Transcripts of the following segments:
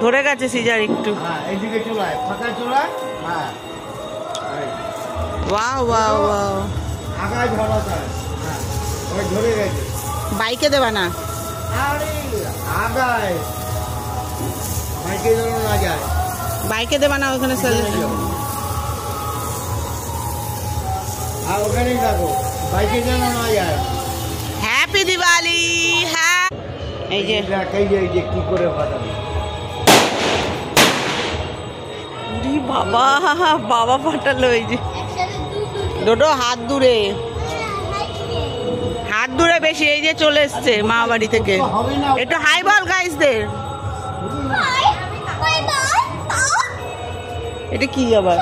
ধরে গেছে সিজার একটু। হ্যাঁ এইদিকে চুলায়, ফাঁকা চুলায়। হ্যাঁ ওয়াও ওয়াও ওয়াও, আগায় ঝরাতে হয়। হ্যাঁ ওই ধরে গেছে। বাইকে দেবা না? আরে আগায় বাইকে যেন না যায়। বাইকে দেবা না ওখানে আর ওখানেই থাকো, বাইকে যেন না যায়। হ্যাপি দিওয়ালি। হ্যাঁ এই যে এই যে কি করে ফাটাবে। বাবা বাবা ফাটালো। এই যে দুটো হাত দূরে, হাত দূরে বেশি। এই যে চলে এসছে মা বাড়ি থেকে। একটু হাই বল গাইসদের। এটা কি আবার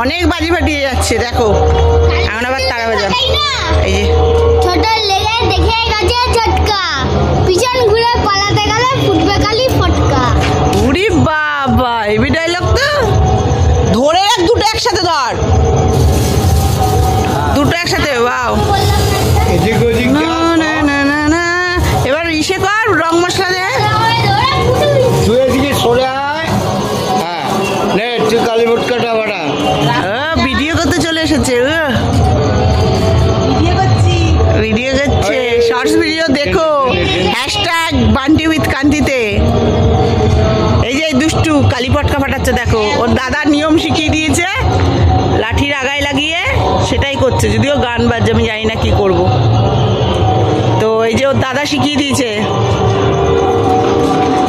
অনেক বাজি ফাটিয়ে যাচ্ছে দেখো। এখন আবার তারা বাজা। এই যে ছোট লেগে দেখে গেছে ছোটকা, পিছন ঘুরে পালাতে গেলে ফুটবে খালি ফটকা। উরি বাবা, হেভি ডায়লগ তো। ধরে রাখ, দুটো একসাথে ধর, দুটো একসাথে। ওয়াও, না না না না। এবার ইসে কর, রং মশলা দে। তুই এদিকে সরে আয়। হ্যাঁ নে তুই কালী ভটকাটা বাড়া। ভিডিও করতে চলে এসেছে। ভিডিও করছে, শর্টস ভিডিও দেখো। হ্যাশট্যাগ বান্টি উইথ কান্তিতে। এই যে দুষ্টু কালী পটকা ফাটাচ্ছে দেখো। ওর দাদা নিয়ম শিখিয়ে দিয়েছে, লাঠির আগায় লাগিয়ে সেটাই করছে। যদিও গান বাজছে, আমি জানি না কি করব। তো এই যে ওর দাদা শিখিয়ে দিয়েছে।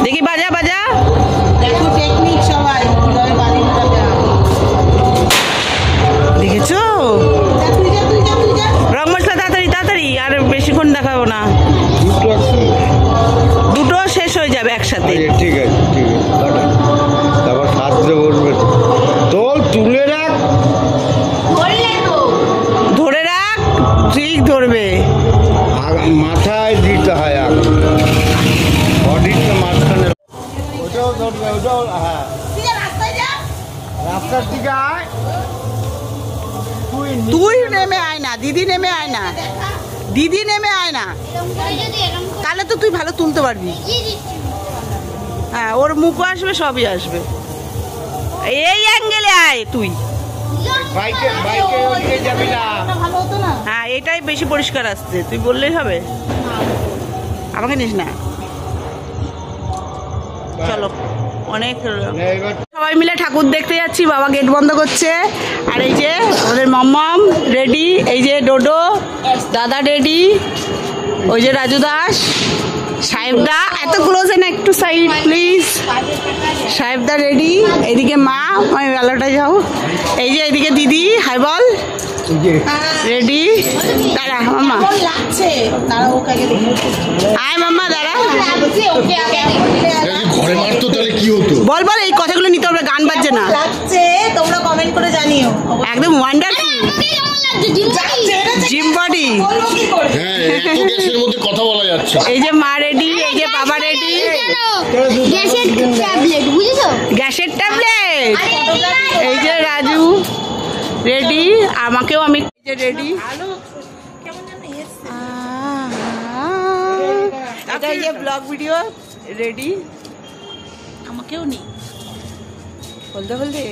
দেখি বাজা বাজা, দেখো টেকনিক সবাই দেখেছো। রং মশলা তাড়াতাড়ি তাড়াতাড়ি, আর বেশিক্ষণ দেখাবো না। দুটো শেষ হয়ে যাবে একসাথে। ঠিক আছে ঠিক আছে, তারপর হাতে বলবে তোল তুলে রাখ। ধরে রাখ, ঠিক ধরবে। মাথায় দিতে হয় আগে, বডিটা মাঝখানে। ওটাও ধরবে, ওটাও। হ্যাঁ রাস্তার দিকে আয়। তুই নেমে আয় না, দিদি নেমে আয় না, দিদি নেমে আয় না। তাহলে তো তুই ভালো তুলতে পারবি। হ্যাঁ ওর মুখও আসবে, সবই আসবে। এই অ্যাঙ্গেলে আয় তুই। বাইকে বাইকে ওদিকে যাবি না। হ্যাঁ এটাই বেশি পরিষ্কার আসছে, তুই বললেই হবে। আমাকে নিস না। চলো অনেক। সবাই মিলে ঠাকুর দেখতে যাচ্ছি, বাবা গেট বন্ধ করছে। আর এই যে আমাদের মাম্মাম রেডি, এই যে ডোডো দাদা রেডি, ওই যে রাজু দাস, সাহেবদা। এত ক্লোজে না, একটু সাইড প্লিজ। সাহেবদা রেডি, এইদিকে মা, আমি বেলাটা যাও। এই যে এইদিকে দিদি, হাই বল। রেডি, দাঁড়া মাম্মা, আয় মাম্মা দাঁড়া। ঘরে মারতো তাহলে কি হতো? বল বল, এই কথাগুলো নিতে হবে, গান বাজছে না। তোমরা কমেন্ট করে জানিও। একদম ওয়ান্ডারফুল জিম বডি। হ্যাঁ এত গ্যাসের মধ্যে কথা বলা যাচ্ছে। এই যে মা রেডি, এই যে বাবা রেডি। গ্যাসের ট্যাবলেট বুঝেছো? গ্যাসের ট্যাবলেট। এই যে রাজু রেডি, আমাকেও আমি রেডি। এটা এই যে ব্লগ ভিডিও রেডি, আমাকেও নি বলতে বলতে।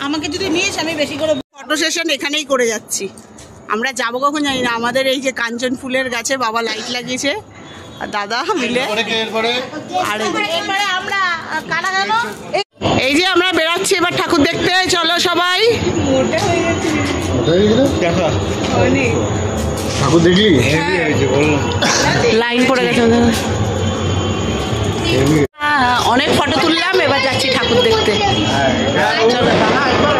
আমাকে যদি নিস আমি বেশি করে। ফটো সেশন এখানেই করে যাচ্ছি। আমরা যাবো কখন জানি না। আমাদের এই যে কাঞ্চন ফুলের গাছে বাবা লাইট লাগিয়েছে, আর দাদা মিলে। আর আমরা কারা গেল। এই যে আমরা বেরাচ্ছি এবার ঠাকুর দেখতে। চলো সবাই। ঠাকুর দেখলি? লাইন পড়ে গেছে। অনেক ফটো তুললাম, এবার যাচ্ছি ঠাকুর দেখতে। চলো না এবার।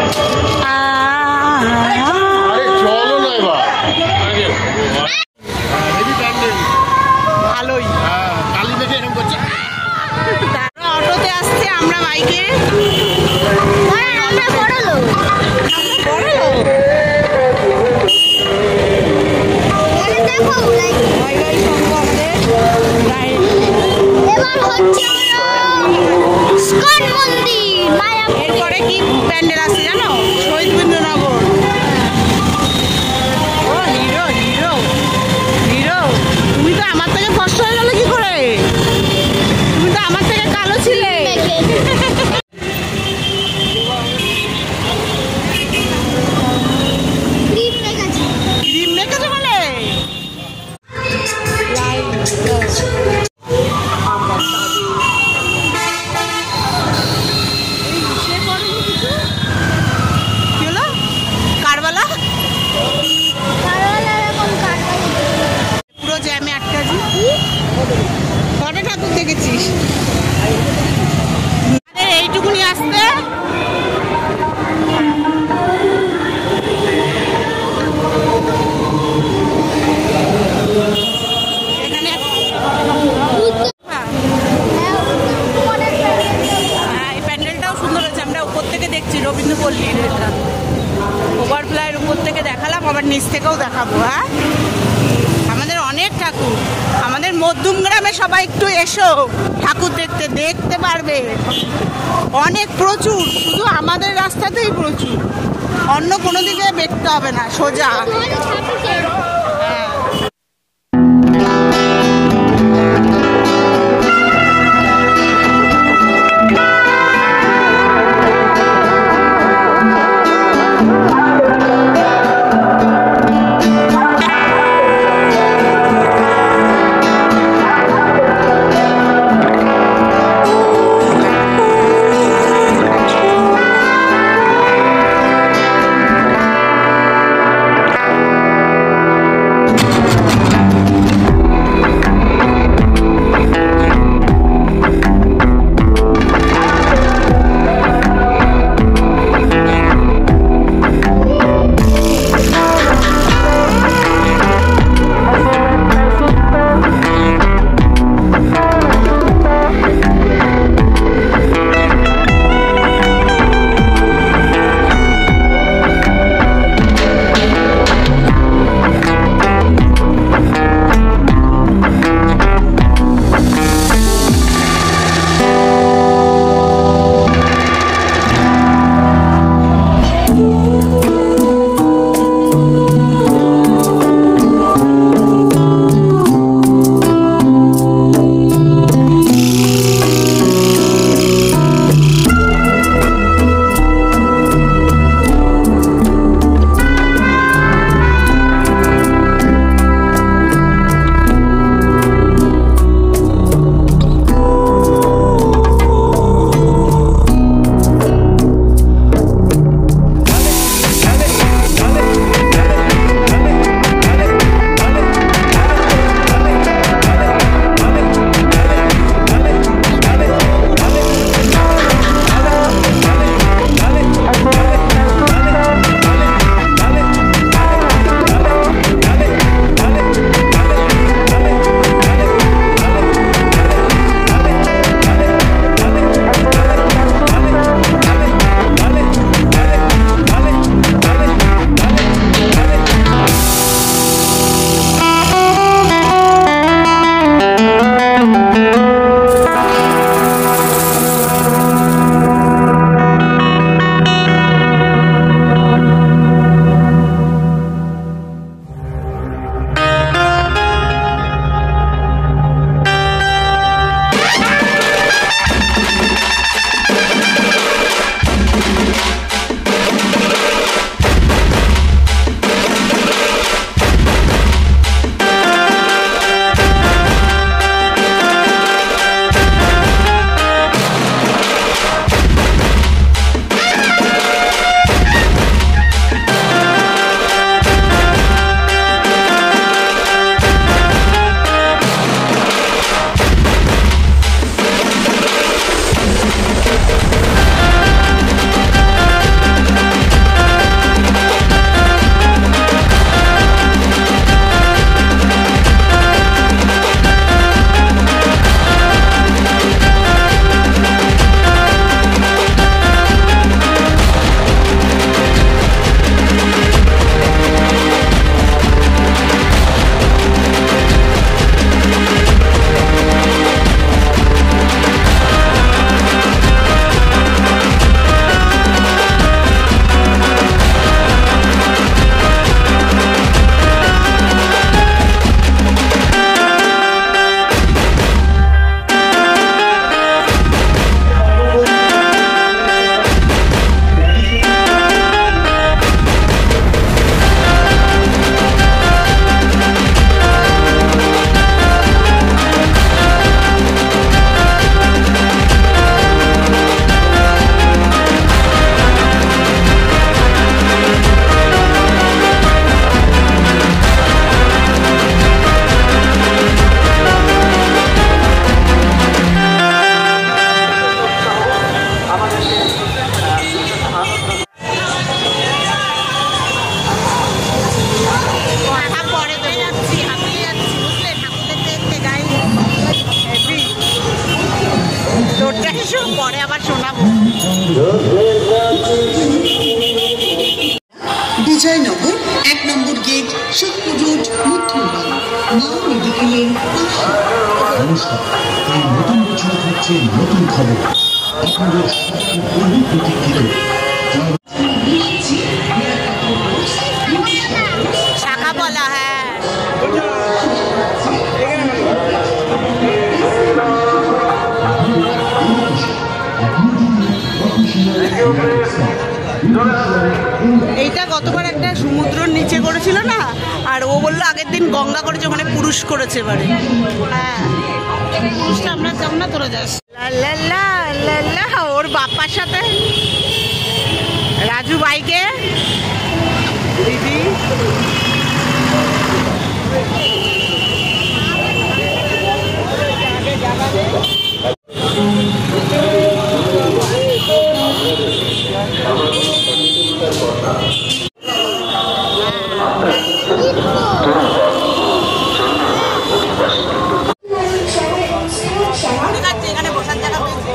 ভালোই কালী দেখে এরকম করছে। অটোতে আসছে, আমরা বাইকে। আমরা বড় লোক। দেখো এবার হচ্ছে ইস্কন মন্দির। এরপরে কি প্যান্ডেল আছে জানো? শহীদবীন্দ্রনগর। ও হিরো হিরো হিরো। তুমি তো আমার থেকে ফর্সা হয়ে গেলে কি করে? তুমি তো আমার থেকে কালো ছিলে। গেছিস। এইটুকুনি আসতে এখানে হ্যাঁ, এই প্যান্ডেলটাও সুন্দর হয়েছে। আমরা উপর থেকে দেখছি রবীন্দ্রপল্লীর, এটা ওভারফ্লাইয়ের উপর থেকে দেখালাম, আবার নিচ থেকেও দেখাবো। হ্যাঁ, আমাদের অনেক ঠাকুর, আমাদের মধ্যম গ্রামে সবাই একটু এসো, ঠাকুর দেখতে দেখতে পারবে। অনেক প্রচুর, শুধু আমাদের রাস্তাতেই প্রচুর, অন্য কোনো দিকে দেখতে হবে না, সোজা। বিজয়নগর 1 নম্বর গেট শক্তি রোড মধ্যমগ্রাম মা মেডিকেলের নমস্কার, এই নতুন বছর হচ্ছে নতুন খবর, আপনাদের বহু প্রতীক্ষিত শাখা বলা, হ্যাঁ এইটা গতবার একটা সমুদ্রের নিচে করেছিল না, আর ও বললো আগের দিন গঙ্গা করেছে, ওখানে পুরুষ করেছে এবারে। হ্যাঁ পুরুষটা আমরা যাব না, তোরা যাস। ওর বাপ্পার সাথে রাজু বাইকে, দিদি এখানে বসার জায়গা পেয়েছি।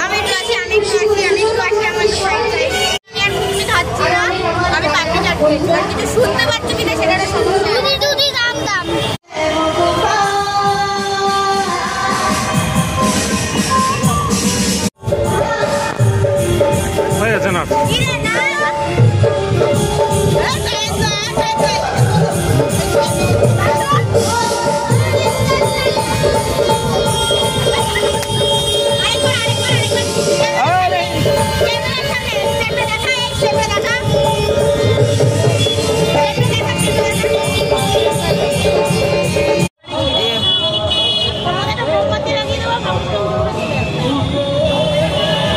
আমি একটু আছি, আমি একটু আছি আমার সাইড খাচ্ছি না, আমি পাখি চাচ্ছি, আর কিছু শুনতে পাচ্ছি কিনা সেটা সমস্যা। দুদি দাম দাম হয়ে যাচ্ছে না।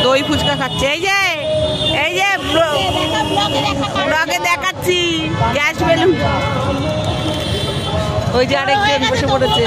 দই ফুচকা খাচ্ছে, এই যে ব্লগে দেখাচ্ছি গ্যাস বেলুন। ওই যে আরেকজন বসে পড়েছে।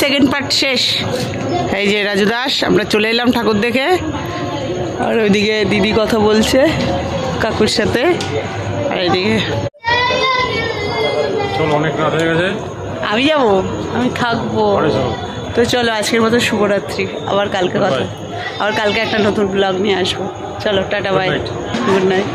সেকেন্ড পার্ট শেষ। এই যে রাজু দাস, আমরা চলে এলাম ঠাকুর দেখে, আর ওইদিকে দিদি কথা বলছে কাকুর সাথে, আর এইদিকে অনেক রাত হয়ে গেছে, আমি যাবো, আমি থাকবো। তো চলো আজকের মতো শুভরাত্রি, আবার কালকে কথা, আবার কালকে একটা নতুন ব্লগ নিয়ে আসবো। চলো টাটা, বাই, গুড নাইট।